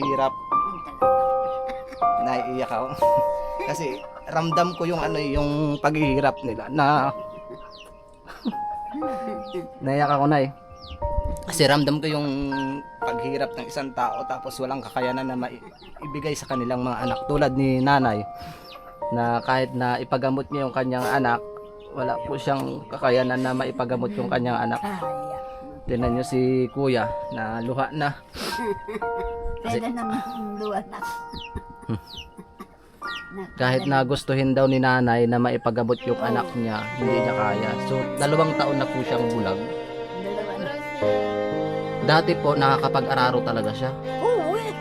Hirap, naiiyak ako. Kasi ramdam ko yung yung paghihirap nila na naiyak ako na eh. Kasi ramdam ko yung paghirap ng isang tao tapos walang kakayanan na maibigay sa kanilang mga anak. Tulad ni nanay na kahit na ipagamot niya yung kanyang anak, wala po siyang kakayanan na maipagamot yung kanyang anak. Tingnan nyo si kuya na luha na. Pwede naman luha na. Kahit na gustuhin daw ni nanay na maipagamot yung anak niya, hindi niya kaya. So 2 taon na po siyang bulag. Dalawa na. Dati po nakakapag-araro talaga siya. Oo eh.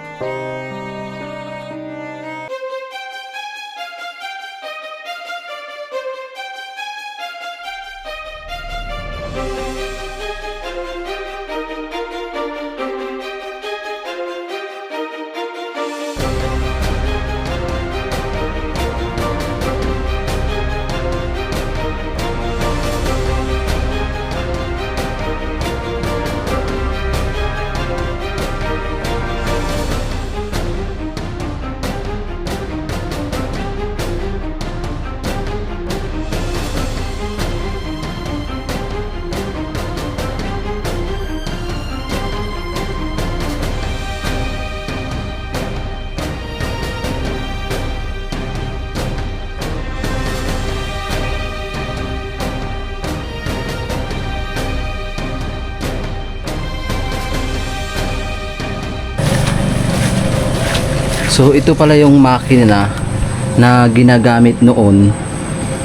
So ito pala yung makina na ginagamit noon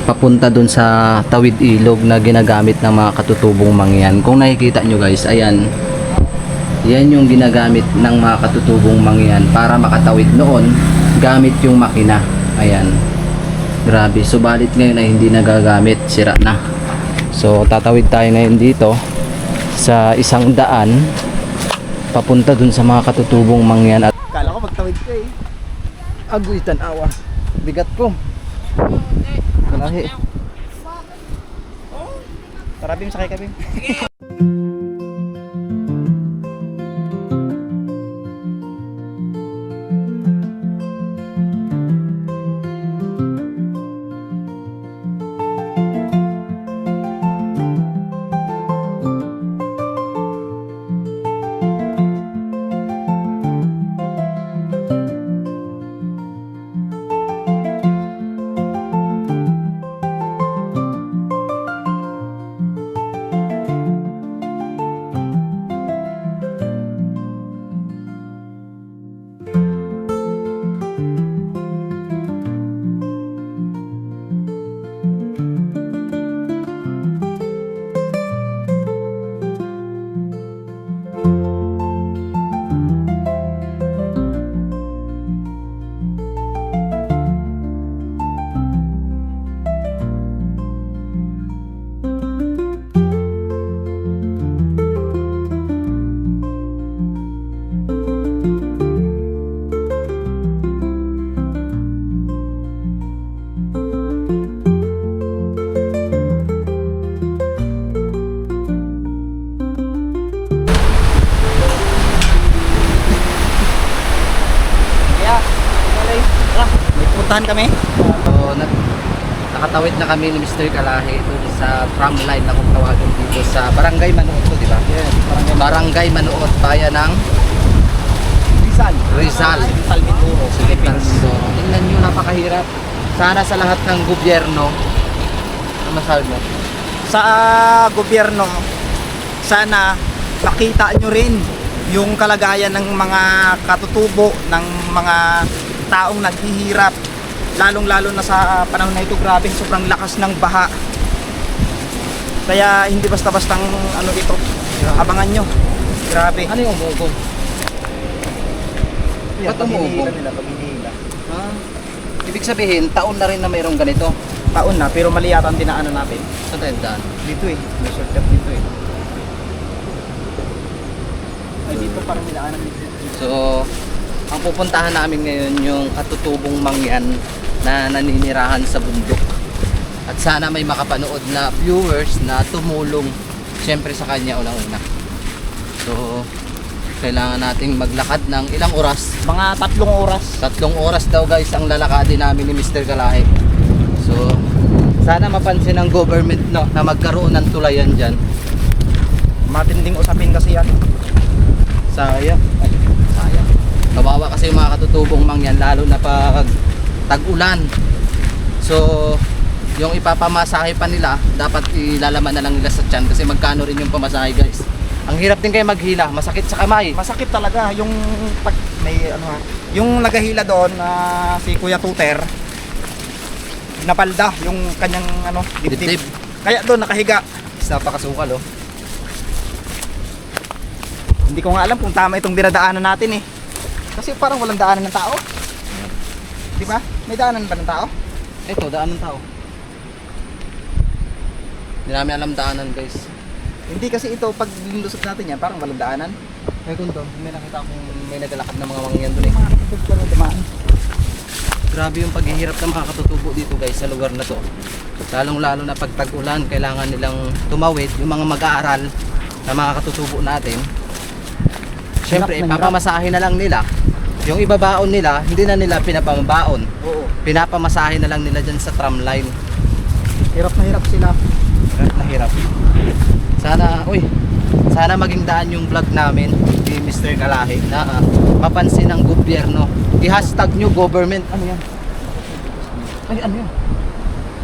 papunta dun sa tawid ilog na ginagamit ng mga katutubong mangyan. Kung nakikita nyo guys, ayan. Yan yung ginagamit ng mga katutubong mangyan para makatawid noon gamit yung makina. Ayan. Grabe. Subalit ngayon ay hindi nagagamit. Sira na. So tatawid tayo ngayon dito sa isang daan papunta dun sa mga katutubong mangyan. At kala ko magtawid ko eh. Agoy tanawa. Bigat ko. Kalahi. Tara Bim, sakay ka Bim. Puntahan kami. So, nakatawid na kami ni Mr. Kalahi doon sa tram line na kung tawagin dito sa Barangay Manuot, di ba? Yes, Barangay Manuot, bayan ng Rizal. Rizal Mindoro. Tingnan nyo, napakahirap. Sana sa lahat ng gobyerno, masabi mo? Sa gobyerno, sana makita nyo rin yung kalagayan ng mga katutubo, ng mga taong naghihirap, lalong-lalo na sa panahon na ito. Grabe, sobrang lakas ng baha. Kaya hindi basta-bastang ano ito. Abangan nyo. Grabe. Ano yung umuugong? Ba't umuugong? Ah, ibig sabihin, taon na rin na mayroong ganito. Taon na, pero mali yata ang dinaanan natin. Sa tendaan. Dito eh, may shortcut dito eh. Ay, dito parang dinaanan dito. So, ang pupuntahan namin ngayon yung katutubong mangyan na naninirahan sa bundok. At sana may makapanood na viewers na tumulong siyempre sa kanya unang-una. So, kailangan nating maglakad ng ilang oras. Mga 3 oras. 3 oras daw guys ang lalakadin namin ni Mr. Kalahi. So, sana mapansin ng government no, na magkaroon ng tulayan dyan. Matinding usapin kasi yan. Sayang. Ay, sayang. Kawawa kasi yung mga katutubong mangyan lalo na pag tag-ulan. So, yung ipapamasahe pa nila, dapat ilalaman na lang nila sa tiyan kasi magkano rin yung pamasahe guys. Ang hirap din kayo maghila, masakit sa kamay. Masakit talaga yung pag may ano ha, yung nagahila doon na si Kuya Tuter. Napalda yung kanyang ano, dibdib. Dibdib. Kaya doon nakahiga. Napakasukal oh. Hindi ko nga alam kung tama itong dinadaanan natin eh. Kasi parang walang daanan ng tao. Di ba? May daanan ba ng tao? Ito, daan ng tao. Hindi namin alam daanan guys. Hindi kasi ito pag linlusot natin yan, parang walang daanan. May kundo, may nakita akong may naglalakad ng mga mangyan doon eh. Mga kapatid ko na dumaan. Grabe yung paghihirap ng mga katutubo dito guys sa lugar na to. Lalong lalo na pag tag-ulan, kailangan nilang tumawid yung mga mag-aaral na mga katutubo natin. Siyempre, Hirap na hirap. ipapamasahe na lang nila. Yung ibabaon nila, hindi na nila pinapamabaon. Oo. Pinapamasahe na lang nila dyan sa tramline. Hirap na hirap sila. Hirap na hirap. Sana maging daan yung vlog namin ni Mr. Kalahi na mapansin ng gobyerno. I-hashtag nyo government. Ano yan? Ay, ano yan?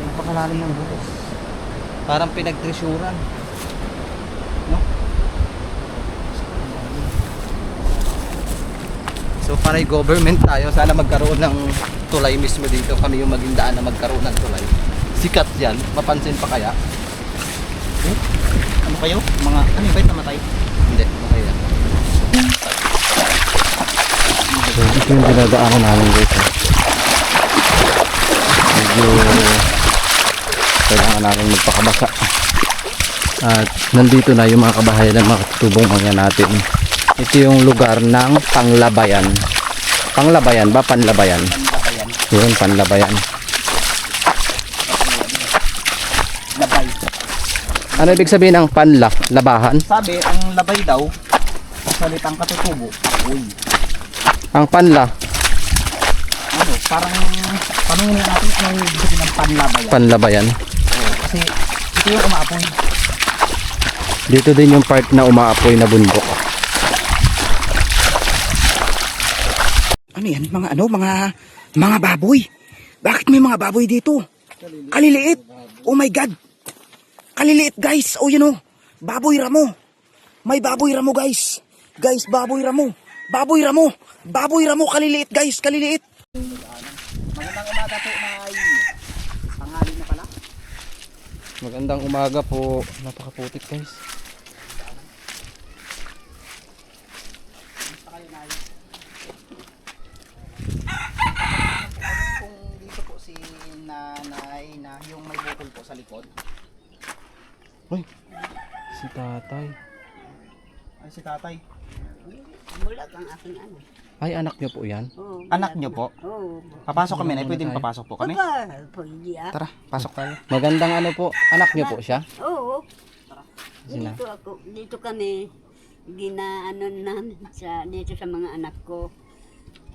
Napakalalim ng butos. Parang pinagtresyuran. No? So para government tayo, sana magkaroon ng tulay mismo dito. Kami yung maging daan na magkaroon ng tulay. Sikat yan, mapansin pa kaya? Ano kayo? Mga ano ba ito namatay? Hindi, okay yan. So ito yung dinadaanan namin guys. Medyo kailangan namin magpakabasa. At nandito na yung mga kabahayan ng mga katutubong mangyan natin. Ito yung lugar ng Panglabayan. Panglabayan ba? Panlabayan? Panlabayan. Yun, Panlabayan. Labay. Ano ibig sabihin ng panla? Labahan? Sabi, ang labay daw, sa salitang katutubo, uy. Ang panla? Ano, parang, tanongin natin ano yung ibig sabihin ng panlabayan. Panlabayan. Oo, kasi ito yung umaapoy. Dito din yung part na umaapoy na bundok. Ano yan? Mga baboy. Bakit may mga baboy dito? Kaliliit. Oh my God. Kaliliit guys. Oh yun oh. Baboy ramo. May baboy ramo guys. Guys, baboy ramo. Baboy ramo. Baboy ramo. Kaliliit guys. Kaliliit. Magandang umaga po na pangalan na pala. Magandang umaga po. Napakaputik guys. Kung dito po si nanay na yung may bukol po sa likod. Uy, si tatay. Ay si tatay. Wala kang aking anak. Ay, anak niyo po yan? Oo, Anak niyo po? Oo. Papasok kami na. Pwedeng papasok po kami. Aba, pwede ah. Tara, pasok tayo. Magandang ano po, anak niyo po siya? Oo. Sina? Dito kami ginaano namin dito sa mga anak ko.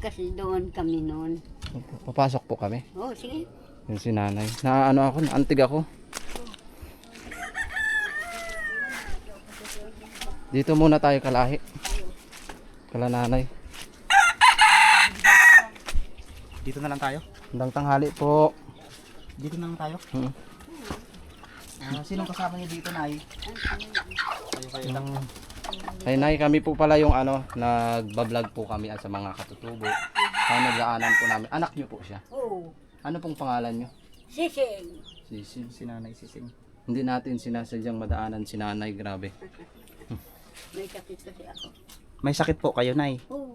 Kasi doon kami noon. Papasok po kami. Oo, sige. Yung si nanay. Na ano ako, antig ako. Dito muna tayo Kalahi. Kala nanay. Dito na lang tayo. Handang tanghali po. Dito na lang tayo. Hmm. Sinong kasama niyo dito, Nay? Kayo lang. Ay nay, kami po pala yung ano, nagbablog po kami sa mga katutubo. Ang nagdaanan po namin. Anak niyo po siya. Oo. Ano pong pangalan niyo? Sising. Sisin. Si Nanay Sising. Hindi natin sinasadyang madaanan si nanay, grabe. May kapit kasi ako. May sakit po kayo, Nay. Oo.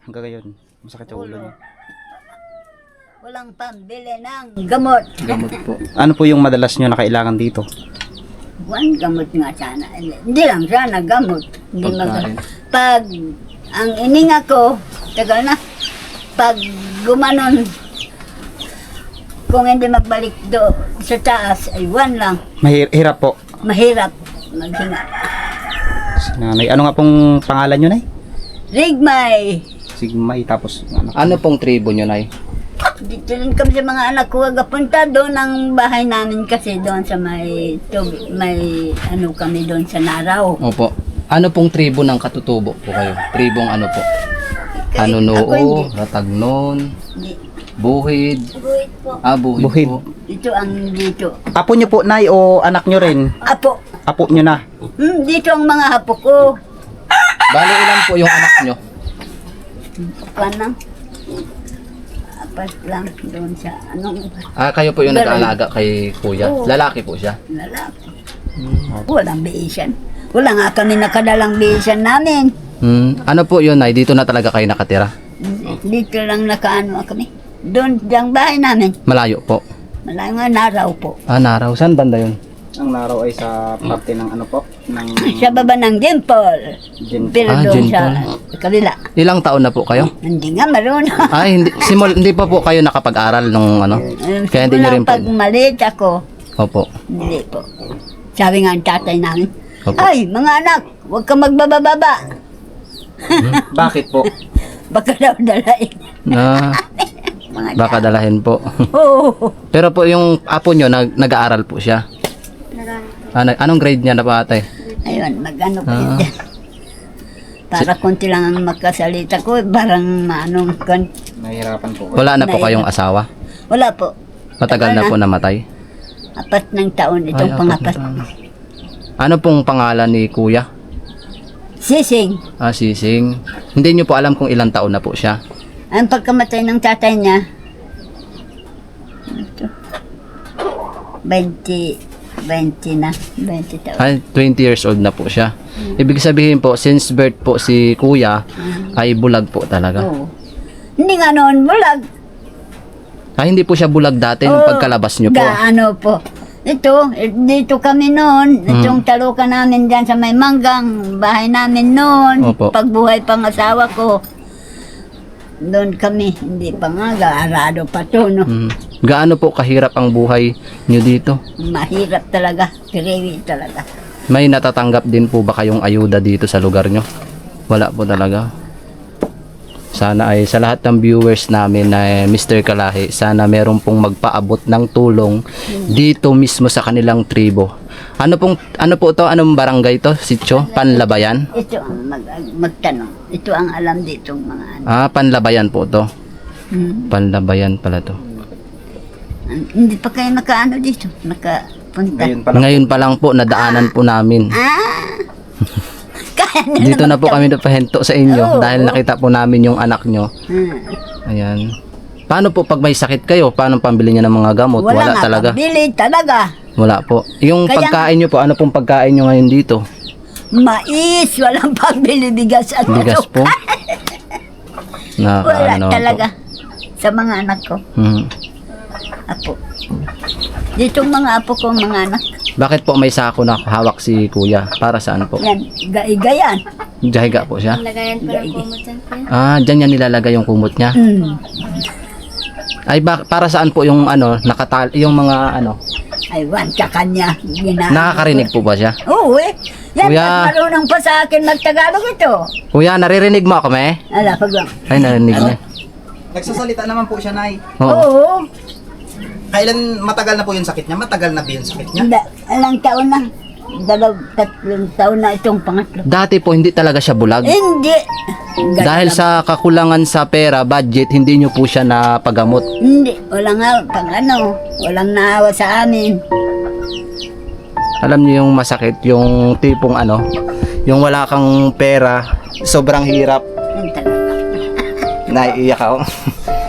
Hanggang ngayon, masakit sa ulo niyo. Walang pambili ng gamot. Gamot po. Ano po yung madalas niyo na kailangan dito? One gamot nga sana. Hindi lang sana gamot. Hindi Pagkain. Pag ang ininga ko, tagal na. Pag gumanon, kung hindi magbalik do sa taas, ay one lang. Mahirap po. Mahirap maghinga. Si Nanay. Ano nga pong pangalan niyo, Nay? Rigmay. Sigmay, tapos ano? Ano pong tribo nyo, Nay? Dito rin kami sa mga anak ko, gapunta doon ang bahay namin kasi doon sa may ano kami doon sa Naraw. Opo. Ano pong tribo ng katutubo po kayo? Tribong ano po? Ako Anunoo, hindi. Ratagnon, Di- Buhid. Buhit po. Buhid, Buhid. po. Ito ang dito. Apo nyo po, Nay, o anak nyo rin? Apo. Apo nyo na. Dito ang mga apo ko. Bali, ilan po yung anak nyo? Panang. Apat lang doon sa anong Kayo po yung Dalawa. nag-aalaga kay kuya. Oo. Lalaki po siya. lalaki. Walang biisan. Wala nga kami nakadalang biisan namin. Ano po yun, Nay? Dito na talaga kayo nakatira? Dito lang nakaano kami. Doon diyang bahay namin. Malayo po. Malayo nga Naraw po. Naraw. Saan banda yun? Ang Naraw ay sa parte ng ano po? Ng Sa baba ng Dimple. Gin. Pero Ah, doon sa Dimple. kabila. Ilang taon na po kayo? Hindi nga marunong. Hindi pa po kayo nakapag-aral nung ano? Kaya hindi nyo rin po. Pag maliit ako, Opo. hindi po. Sabi nga ang tatay namin, Opo. ay mga anak, huwag ka magbababa. Bakit po? Baka daw dalain. Mga Baka dalahin po. Oo. Pero po yung apo nyo, nag-aaral po siya. Anong grade niya na pa ate? Ayun, mag-ano pa yun dyan. Para konti lang ang makasalita ko, parang maanong Nahihirapan po. Wala na po kayong asawa? Wala po. Matagal na po namatay? 4 ng taon itong Ay, pangapat. 4 na taon. Ano pong pangalan ni kuya? Sising. Sising. Hindi nyo po alam kung ilang taon na po siya. Ang pagkamatay ng tatay niya, ito, 20 na, 20 taon. 20 years old na po siya. Ibig sabihin po, since birth po si kuya, ay bulag po talaga. Oo. Hindi nga noon bulag. Hindi po siya bulag dati nung Oo, pagkalabas nyo po. Gaano po. Ito, dito kami noon. Itong talukan namin dyan sa may manggang. Bahay namin noon. Opo. Pagbuhay pang asawa ko. Doon kami. Hindi pa nga, gaarado pa to, no? Gaano po kahirap ang buhay nyo dito? Mahirap talaga. Kiriwi talaga. May natatanggap din po ba kayong ayuda dito sa lugar nyo? Wala po talaga. Sana ay sa lahat ng viewers namin na Mr. Kalahi, sana meron pong magpaabot ng tulong dito mismo sa kanilang tribo. Ano po to? Anong barangay to? Sitio? Panlabayan? Ito ang magtanong. Ito ang alam ditong mga ano. Panlabayan po to. Panlabayan pala to. Hindi pa kayo nakaano dito. Nakapunta. Ngayon pala. Ngayon pa lang po, nadaanan po namin. Kaya na Dito na naman po kami napahento sa inyo Oo. dahil nakita po namin yung anak nyo. Ayan. Paano po pag may sakit kayo? Paano pambili niya ng mga gamot? Wala nga talaga. pambili talaga. Wala po. Yung Kaya- pagkain nyo po, ano pong pagkain nyo ngayon dito? Mais, walang pambili bigas at Bigas po? Wala naman talaga. Sa mga anak ko, Po. apo. Ditong mga apo ko, mga anak. Bakit po may sako na hawak si kuya? Para saan po? Yan, gaigayan. Jahiga po siya? Lagayan pa ng pumutan ko. Dyan niya nilalagay yung kumot niya. Ay, para saan po yung yung mga Aywan, sa kanya. nakakarinig po ba siya? Oo eh. Yan, Kuya. at marunong pa sa akin magtagalog ito. Kuya, naririnig mo ako, me? Ala, pag lang. Ay, narinig niya. Nagsasalita naman po siya, Nay. Oo. Oo. Kailan matagal na po yung sakit niya? Matagal na ba yung sakit niya? Alang taon na. 2-3 taon na itong pangatlo. Dati po, hindi talaga siya bulag. Hindi. Dahil sa kakulangan sa pera, budget, hindi nyo po siya napagamot. Hindi. Walang walang naawa sa amin. Alam niyo yung masakit, yung tipong yung wala kang pera, sobrang hirap. Yan talaga. Naiiyak ako.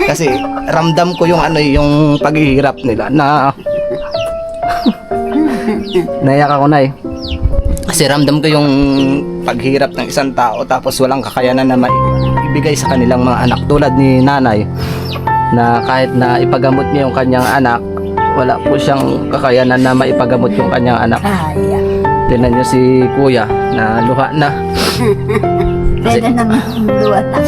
Kasi ramdam ko yung yung paghihirap nila na naiyak ako na Kasi ramdam ko yung paghirap ng isang tao tapos walang kakayanan na maibigay sa kanilang mga anak tulad ni nanay na kahit na ipagamot niya yung kanyang anak, wala po siyang kakayanan na maipagamot yung kanyang anak. Kaya. Tingnan niyo si kuya na luha na. Pwede naman luwa na.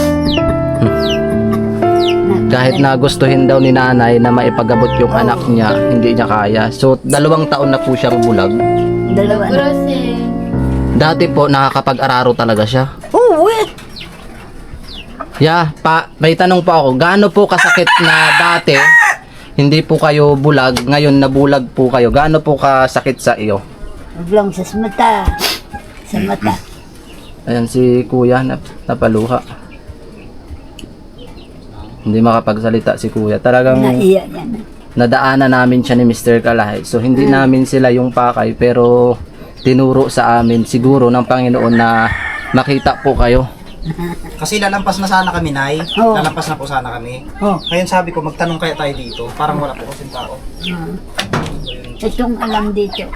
Kahit na gustuhin daw ni nanay na maipagamot yung anak niya, hindi niya kaya. So, 2 taon na po siyang bulag. 2 na. Grossing. Dati po, nakakapag-araro talaga siya. Oo eh. May tanong po ako. Gaano po kasakit na dati, hindi po kayo bulag, ngayon nabulag po kayo. Gaano po kasakit sa iyo? Ublong sa mata. Sa mata. Ayan si kuya, napaluha. Hindi makapagsalita si kuya. Talagang Naiya yan. nadaanan namin siya ni Mr. Kalahay. So hindi namin sila yung pakay, pero tinuro sa amin siguro ng Panginoon na makita po kayo. Kasi lalampas na sana kami, Nay. Oo. Lalampas na po sana kami. Oh. Ngayon sabi ko, magtanong kaya tayo dito. Parang wala po kasing tao. Itong alam dito.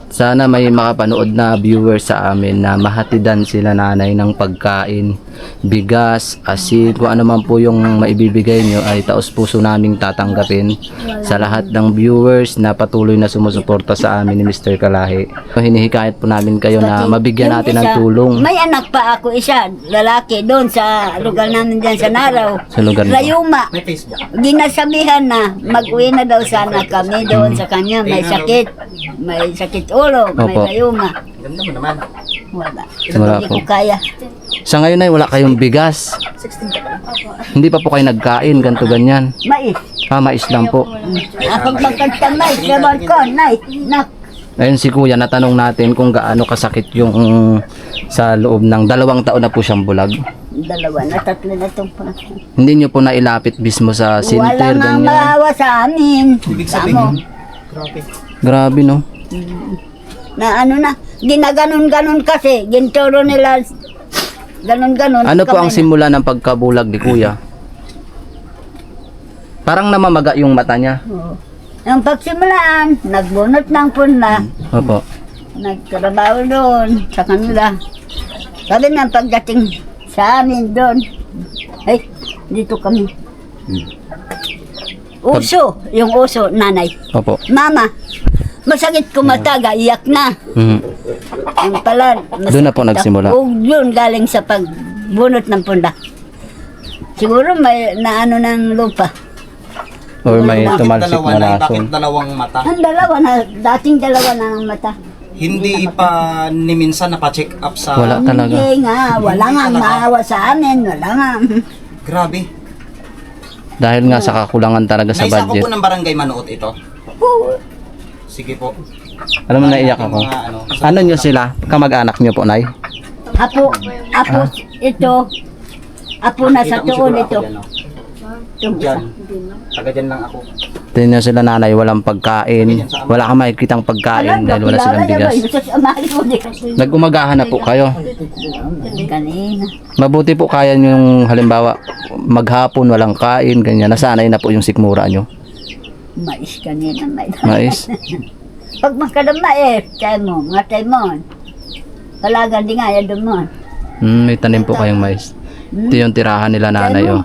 Sana may makapanood na viewers sa amin na mahatidan sila nanay ng pagkain, bigas, asin, kung ano man po yung maibibigay nyo ay taos puso naming tatanggapin sa lahat ng viewers na patuloy na sumusuporta sa amin ni Mr. Kalahi. Hinihikayat po namin kayo na Pati mabigyan yung natin ng isa, tulong May anak pa ako isa, lalaki, doon sa lugar namin dyan sa Naraw. sa lugar nyo. Rayuma. May Facebook. Ginasabihan na mag-uwi na daw sana kami doon sa kanya. May sakit. May sakit ulo. May Opo. rayuma. Ganda mo naman. Wala. Wala Hindi po. ko kaya. Sa ngayon ay wala kayong bigas. 16 ka pa. Hindi pa po kayo nagkain, ganto ganyan. Mais. Mais lang po. Ako magkagtamay sa balkon. Nay. Nak. Ayun si kuya, natanong natin kung gaano kasakit yung sa loob ng 2 taon na po siyang bulag. Dalawa na, tatlo na itong pa. Hindi nyo po nailapit mismo sa Wala center, nga ganyan. maawa sa amin. Ibig Tamo. sabihin, grabe. Grabe, no? Na ano na, ginaganon-ganon kasi. Ginturo nila. Ganon-ganon. Ano po ang Kamay na. simula ng pagkabulag ni kuya? Parang namamaga yung mata niya. Oo. Ang pagsimulaan, nagbunot ng punla. Opo. Nagtrabaho doon sa kanila. Sabi na pagdating sa amin doon, ay, dito kami. Uso, yung uso, nanay. Opo. Mama, masakit kumataga, iyak na. Mhm. Ang pala, Doon na po nagsimula. Yun galing sa pagbunot ng punda. Siguro may naano ng lupa. Or may Bakit tumalsik dalawa, na Nay? lason. Bakit dalawang mata? Ang dalawa na, dating dalawa na ng mata. Hindi pa ni minsan napacheck up sa... Wala talaga. Hindi nga, wala nga Hindi talaga. maawa sa amin, wala nga. Grabe. Dahil nga sa kakulangan talaga sa Naisa ko budget. po ng barangay Manuot ito. Oo. Sige po. Alam mo, naiyak ako. Mga Ano nyo sila? Kamag-anak nyo po, Nay? Apo, ito. Apo na sa tuon ito. Itong isa. Diyan. Taga dyan lang ako. Tingnan nyo sila nanay, walang pagkain. Wala kang makikitang pagkain dahil wala silang bigas. Nag-umagahan na po kayo. Kanina. Mabuti po kaya nyo yung halimbawa maghapon walang kain, ganyan. Nasanay na po yung sikmura nyo. Mais kanina. Mais. Pag makadama chay mo, matay mo. Palagan di nga, yan mo. May tanim po kayong mais. Ito yung tirahan nila nanay. Oh.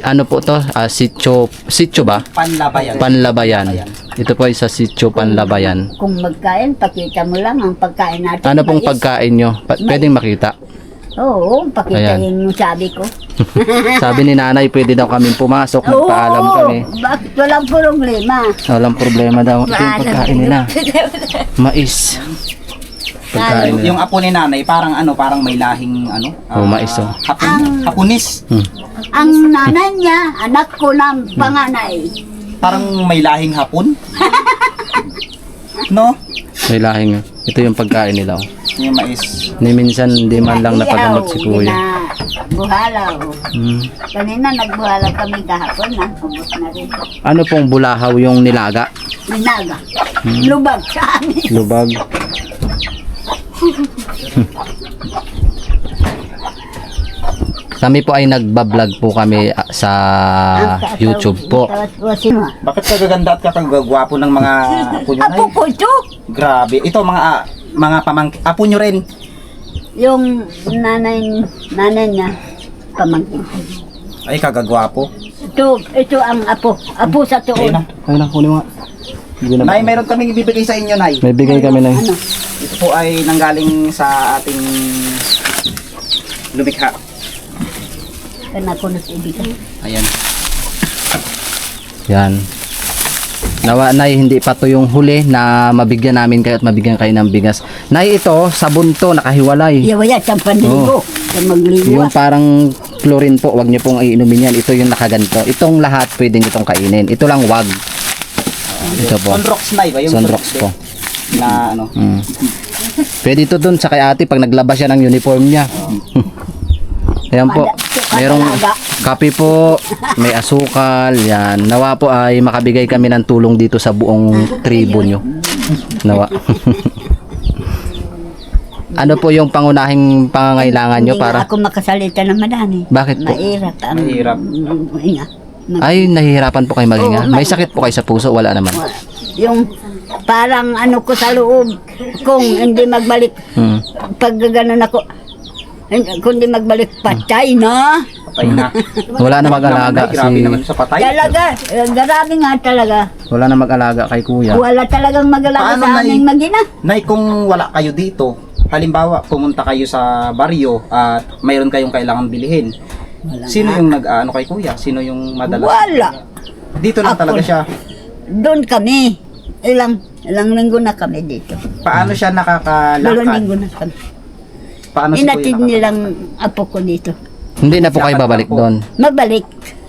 Ano po to? Sityo ba? Panlabayan. Panlabayan. Ito po ay sa sityo Panlabayan. Kung magkain, pakita mo lang ang pagkain natin. Ano pong Mais. pagkain nyo? Pwedeng makita. Oo, pakita Ayan. yung sabi ko. Sabi ni nanay, pwede daw kaming pumasok, magpaalam kami. Bakit walang problema? Walang problema daw. Ito yung pagkain nila. Mais. Pagkain Yung nila. apo ni nanay, parang parang may lahing Mais, oh. Hapunis. Ang nanay niya, anak ko ng panganay. Parang may lahing hapon. No? May lahing. Ito yung pagkain nila. Oh. Yung mais. Ni minsan hindi man lang napagamot si kuya. Buhalaw. Hmm. Kanina nagbuhalaw kami kahapon na. Ubus na rin. Ano pong bulahaw yung nilaga? Minaga. Lubag sa amin. Lubag. Kami po ay nagbablog po kami sa YouTube po. Bakit kagaganda at kakagagwapo ng mga apo nyo, Apo Nay? ko ito. Grabe. Ito mga pamangkin. Apo nyo rin. Yung nanay niya, pamangkin. Ay, kagagwapo. Ito ang apo. Apo sa Ayun na. tuon. Ayun na, kunin mo nga. Hindi na Nay, meron kaming ibibigay sa inyo, Nay. May bigay kami na. Ano? Ito po ay nanggaling sa ating lumikha. Kana ko nag-ibigay. Ayan. Yan. Nawa, Nay, hindi pa to yung huli na mabigyan namin kayo at mabigyan kayo ng bigas. Nay, ito, sabon to, nakahiwalay. Yawaya, sa panligo. Sa magligo. Yung parang chlorine po, wag niyo pong iinumin yan. Ito yung nakaganto. Itong lahat pwede niyo itong kainin. Ito lang wag. Ito po. Sunrox na iba yung Sunrox po. na ano. Pwede ito dun sa kay ate pag naglabas siya ng uniform niya. Ayan po. Mayroong kape po, may asukal, yan. Nawa po ay makabigay kami ng tulong dito sa buong tribo nyo. Nawa. Ano po yung pangunahing pangangailangan nyo Hindi para? nga ako makasalita ng madami. Bakit po? Mahirap. Mahirap. Nga. Ay, nahihirapan po kayo maghinga. Oo, May sakit po kayo sa puso? Wala naman. Yung parang ano ko sa loob, kung hindi magbalik, Hmm. pag gano'n ako, kung hindi magbalik, patay na. Patay na. Wala na mag-alaga Grabe naman si... sa patay. Talaga, grabe nga talaga. Wala na mag-alaga kay kuya. Wala talagang mag-alaga Paano, sa Nay? aming magina. Nay, kung wala kayo dito, halimbawa pumunta kayo sa baryo at mayroon kayong kailangan bilihin. Sino yung nag-ano kay kuya? Sino yung madalas? Wala. Dito lang Ako. talaga siya. Doon kami. Ilang linggo na kami dito. Paano siya 2 nakakalakad? linggo na kami. Paano si Inatid kuya nilang apo ko dito. Hindi na po kayo babalik doon. Mabalik.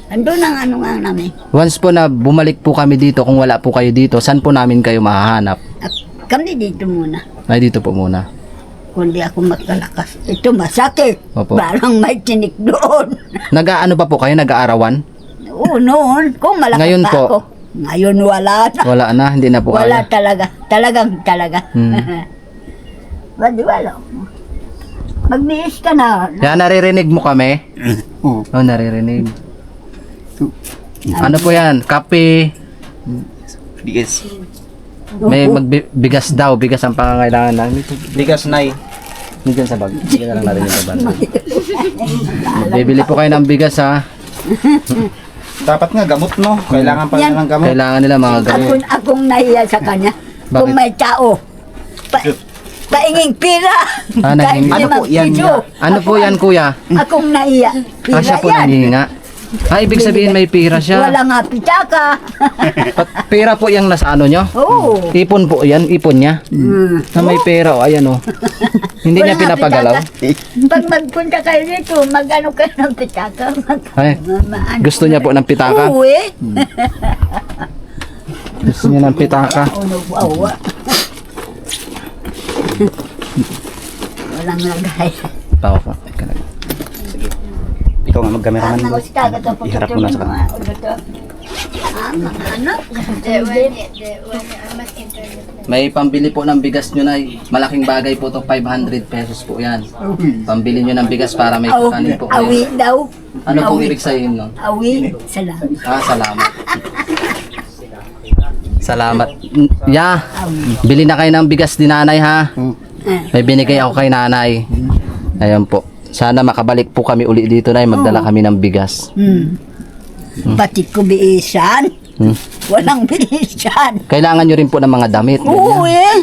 Andun ang ano nga namin. Once po na bumalik po kami dito, kung wala po kayo dito, saan po namin kayo mahahanap? Kami dito muna. Ay, dito po muna. Kundi ako magkalakas. Ito masakit. Opo. Parang may tinik doon. Nag-aano pa po kayo? Nag-aarawan? Oo, noon. Kung malakas Ngayon pa po. ako. Ngayon wala na. Wala na, hindi na po Wala kaya. talaga. Talaga. Hmm. Wala. Magbiis ka na. Kaya naririnig mo kami? Oo. Oo, naririnig. Ano po yan? Kape. Bigas. May magbigas daw. Bigas ang pangangailangan namin. Bigas, Nay. Nandiyan sa bag. Hindi na lang narinig sa bag. Bibili po kayo ng bigas ha. Dapat nga gamot, no? Kailangan pa Yan. nila ng gamot. Kailangan nila mga gamot. Akong nahiya sa kanya. Bakit? Kung may tao. Painging pira. Ah, nahingi. Ano po yan? Ano po yan kuya? Akong nahiya. Pira Siya po yan. nangihinga. Ibig sabihin may pira siya. Wala nga pitaka. Pera po yung nasa ano nyo? Oo. Ipon po yan, ipon niya. Na may pera, ayan o. Hindi Wala niya nga pinapagalaw. pitaka. Pag magpunta kayo dito, mag-ano kayo ng pitaka. Ay, gusto niya po ng pitaka. Oo eh. Gusto niya ng pitaka. Ano ba? Walang lagay. Tao po. Ikaw nga mag-cameraman mo. Iharap mo na sa kanila. Ano? May pambili po ng bigas nyo na. Malaking bagay po to 500 pesos po yan. Pambili nyo ng bigas para may kanin po kayo. Awi daw. Ano pong ibig sabihin nun? Awi. Salamat. Salamat. Salamat. Ya, bili na kayo ng bigas ni nanay ha. May binigay ako kay nanay. Ayan po. Sana makabalik po kami uli dito na magdala kami ng bigas. Pati ko biisan. Walang biisan. Kailangan nyo rin po ng mga damit. Oo eh.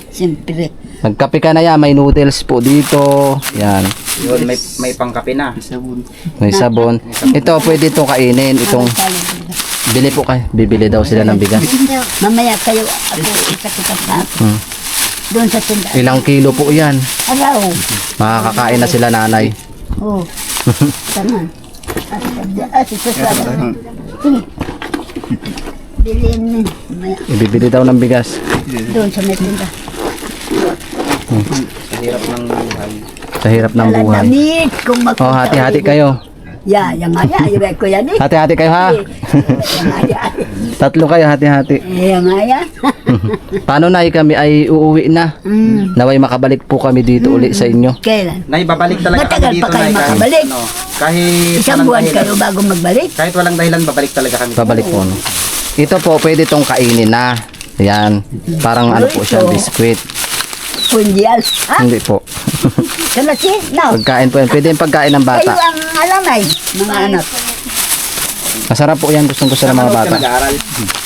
Siyempre. Magkape ka na yan. May noodles po dito. Yan. Yun, may pangkape na. May sabon. Ito, pwede itong kainin. Itong, bili po kayo. Bibili daw sila ng bigas. Mamaya kayo ako isa-kita pa. Doon sa tindahan. Ilang kilo po yan. Araw. Makakakain na sila nanay. Oo. Tanan. Sige. Bilhin mo. Mamaya. Ibibili daw ng bigas. Doon sa may tindahan. Sa hirap ng buhay. Sa hirap ng Wala buhay. damit. Kung Oh, hati-hati kayo. Yan nga yan. Iba ko yan eh. Hati-hati kayo ha. Yan nga yan. Tatlo kayo, hati-hati. Yan nga yan. Paano na kami ay uuwi na? Naway makabalik po kami dito uli sa inyo. Kailan? Nay, babalik talaga Matagal kami dito, pa kayo Nay. makabalik. Kahit Isang walang buwan dahilan. kayo bago magbalik. Kahit walang dahilan, babalik talaga kami. Babalik po. No? Ito po, pwede tong kainin na. Ayan. Parang ano po siya, biskwit. Pundial. Ha? Hindi po. Kalasin? No. Pagkain po yan. Pwede yung pagkain ng Kayo bata. ang alamay, mga anak. Masarap po yan. Gustong gusto ng mga Manood ka bata. nag-aaral.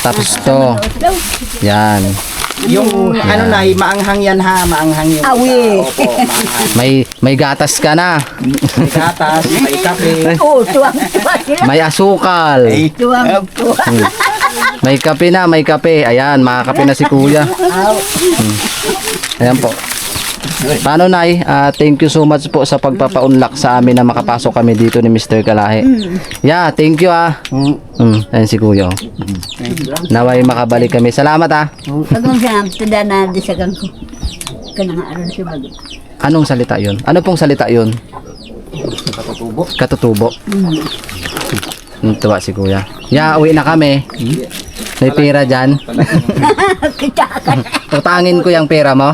Tapos to. Yan. Yung ano, Nay, maanghang yan ha. Maanghang yung Awi. Opo, maanghang. May gatas ka na. May gatas, may kape. Oo, tuwang-tuwa sila. May asukal. Tuwang-tuwa. May kape na, may kape. Ayan, makakape na si kuya. Aw. Ayan po. Paano, Nay? Thank you so much po sa pagpapaunlak sa amin na makapasok kami dito ni Mr. Kalahi. Yeah, thank you Ayan si Kuya. Naway makabalik kami. Salamat Pag mo siya, tada na disagang ko. Kanang aron siya mag... Anong salita yun? Ano pong salita yun? Katutubo. Katutubo. Tuwa si Kuya. Yeah, uwi na kami. May pera dyan. Kita ka. Utangin ko yung pera mo.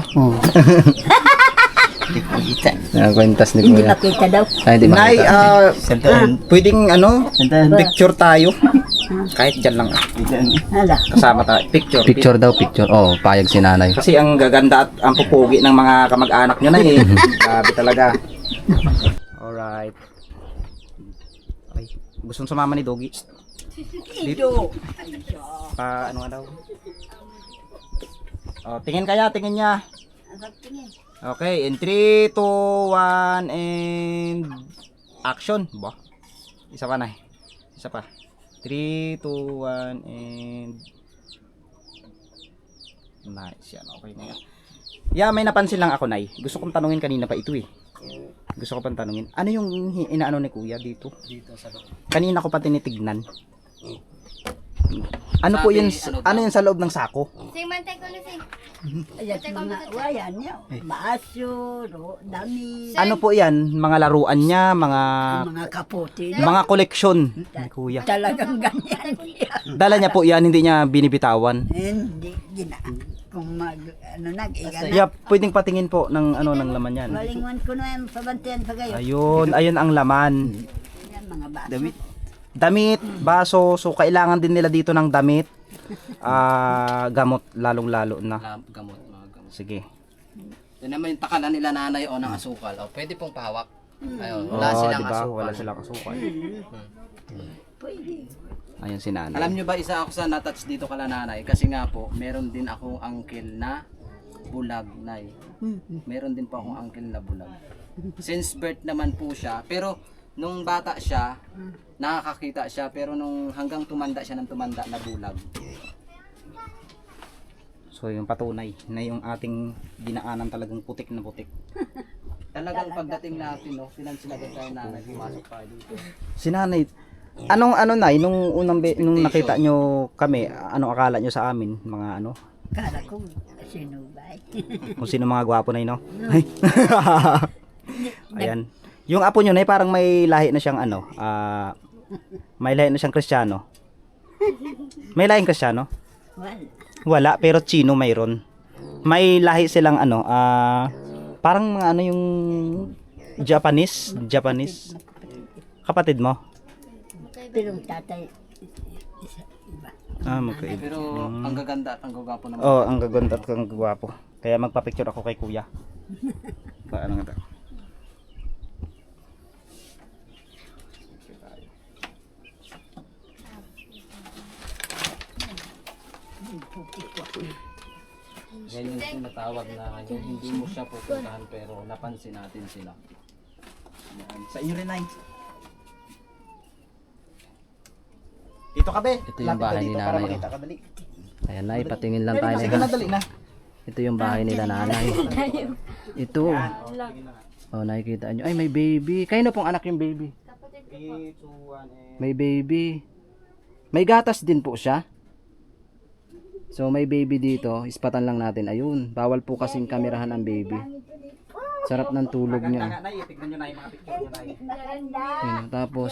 Kwentas ni Hindi Kuya. makita daw. Ay, hindi Nay, makita. pwedeng picture tayo. Kahit dyan lang. Hala. Kasama tayo. Picture. Picture daw, picture. Oh, payag si nanay. Kasi ang gaganda at ang pupugi ng mga kamag-anak nyo na eh. Grabe talaga. Alright. Ay, gustong sumama ni Doggy. Dito. Ano nga daw? Oh, tingin niya. Okay, in 3, 2, 1, and action. Ba? Isa pa na. Isa pa. 3, 2, 1, and nice yan. Okay na yan. Yeah, may napansin lang ako, Nay. Gusto kong tanungin kanina pa ito eh. Gusto ko pang tanungin. Ano yung inaano ni Kuya dito? Dito sa loob. Kanina ko pa tinitignan. Ano po yun? Ano yun sa loob ng sako? Sing, mantay ko na sing. Ayan mga wayan niya. Baso, dami. Ano po yan? Mga laruan niya, mga Kaputi. koleksyon ni Kuya. Talagang ganyan niya. Dala niya po yan, hindi niya binibitawan. Hindi, gina. Kung nag-igan na. Yeah, pwedeng patingin po ng ng laman yan. Malingon ko na yung pabantiyan pa kayo. Ayun ang laman. Yan mga baso. Damit, baso, so kailangan din nila dito ng damit. Gamot, lalong-lalo na. Gamot, mga gamot. Sige. Yan naman yung takalan nila nanay o ng asukal. O, pwede pong pahawak. Ayun, Oh, wala silang diba? asukal. Wala silang asukal. Pwede. Ayun si nanay. Alam nyo ba, isa ako sa natouch dito kala nanay? Kasi nga po, meron din akong uncle na bulag, nay. Meron din po akong uncle na bulag. Since birth naman po siya, pero nung bata siya, nakakakita siya, pero nung hanggang tumanda siya ng tumanda na bulag. So yung patunay na yung ating dinaanan talagang putik na putik. Talagang pagdating natin, no, pinansilagan tayo nanay, pumasok tayo dito. Si nanay, anong nay, nung nung nakita nyo kami, anong akala nyo sa amin? Mga ano? Kala ko sinubay. Kung sino mga gwapo na no? Ayan. Yung apo nyo na parang may lahi na siyang may lahi na siyang Kristiyano. May lahing Kristiyano? Wala. Wala, pero Chino mayroon. May lahi silang parang mga yung Japanese. Kapatid mo? Pero tatay, iba. Okay. Pero ang gaganda at ang gagwapo naman. Oh, ang gaganda at ang gagwapo. Kaya magpa-picture ako kay Kuya. Ano nga to? Yan yung tinatawag na yung hindi mo siya pupuntahan pero napansin natin sila. Sa inyo rin, Nay. Dito ka, be. Ito yung bahay ni Para nanay. makita ka, dali. Ayan, nay, patingin lang tayo. Sige na, dali na. Ito yung bahay nila nanay. Ito. Oh, nakikita nyo. Ay, may baby. Kayo na pong anak yung baby. May baby. May gatas din po siya. So, may baby dito. Ispatan lang natin. Ayun. Bawal po kasing kamerahan ang baby. Sarap ng tulog niya. Nay, tignan nyo na yung mga picture nyo, Nay. Ayun, tapos,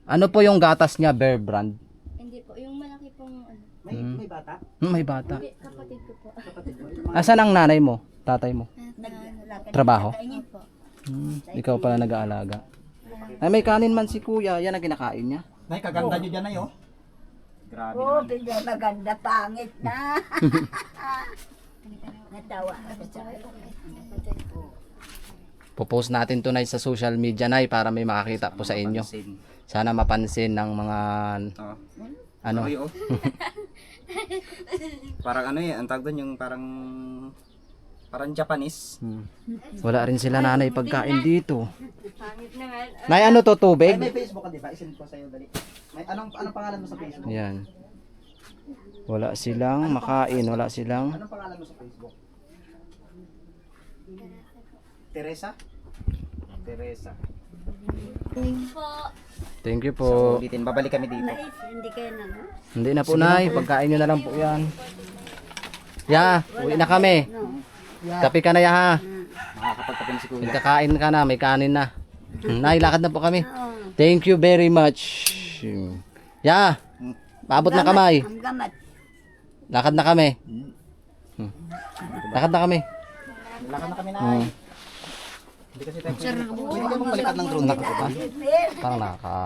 ano po yung gatas niya? Bear Brand. Hindi po, yung malaki pong ano. May bata? May bata. Hindi, kapatid ko po. Asan ang nanay mo? Tatay mo? Trabaho? Opo. Ikaw pala nag-aalaga. Ay, may kanin man si kuya. Yan ang kinakain niya. Nay, kaganda nyo dyan, Nay, oh. Grabe Oh, naman. bigla maganda, pangit na. Natawa ako sa Popost natin to, Nay, sa social media, Nay, para may makakita po sa inyo. Sana mapansin ng mga Oh. ano. Okay, oh. Parang ang tawag doon yung parang Japanese. Wala rin sila nanay pagkain dito. Pangit na nga. Nay, ano to, Ay, tubig? may Facebook ka, di ba? Isend ko sa'yo, dali. May anong pangalan mo sa Facebook? Yan. Wala silang makain, wala silang. Anong pangalan mo sa Facebook? Teresa? Teresa. Thank you So, po. ulitin, babalik kami dito. Mais, hindi kayo na, no? Hindi na po, Nay. Pagkain nyo na lang po yan. Ya, uwi na kami. No. Kape ka na ya, ha. Makakapagkape na si Kuya. Nagkakain ka na, may kanin na. Nay, lakad na po kami. Oo. Thank you very much. Ya, paabot na kamay. Ang gamat. Lakad na kami. Lakad na kami. Lakad na kami na. Hmm. Hindi kasi tayo. Pwede ka bang balikat ng drone na ka? Parang naka...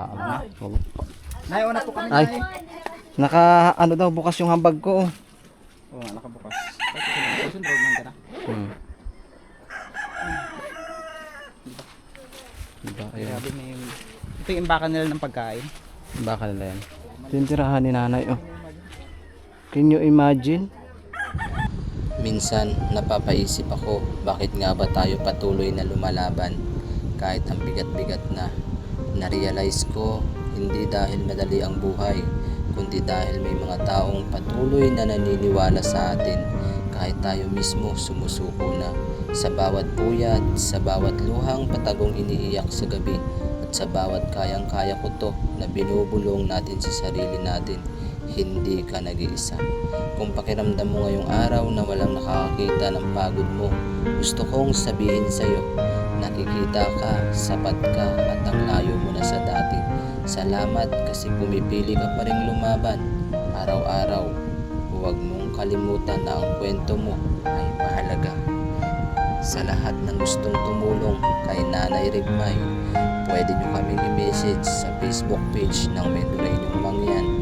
Nay, una po kami. Ay, naka ano daw bukas yung hambag ko. Oo, nakabukas. Susunod man ka na. Hmm. Diba, ayun. Grabe, may... Ito yung imbakan nila ng pagkain. Baka nila yan. Tintirahan ni nanay, oh. Can you imagine? Minsan, napapaisip ako, bakit nga ba tayo patuloy na lumalaban? Kahit ang bigat-bigat na. Na-realize ko, hindi dahil madali ang buhay, kundi dahil may mga taong patuloy na naniniwala sa atin. Kahit tayo mismo sumusuko na. Sa bawat puyat, sa bawat luhang patagong iniiyak sa gabi, at sa bawat kayang-kaya ko to na binubulong natin sa sarili natin, hindi ka nag-iisa. Kung pakiramdam mo ngayong araw na walang nakakakita ng pagod mo, gusto kong sabihin sa'yo, nakikita ka, sapat ka, at ang layo mo na sa dati. Salamat kasi pumipili ka pa rin lumaban. Araw-araw, huwag mong kalimutan na ang kwento mo ay mahalaga. Sa lahat ng gustong tumulong kay Nanay Rigmay, pwede nyo kaming i-message sa Facebook page ng Medyo Mangyan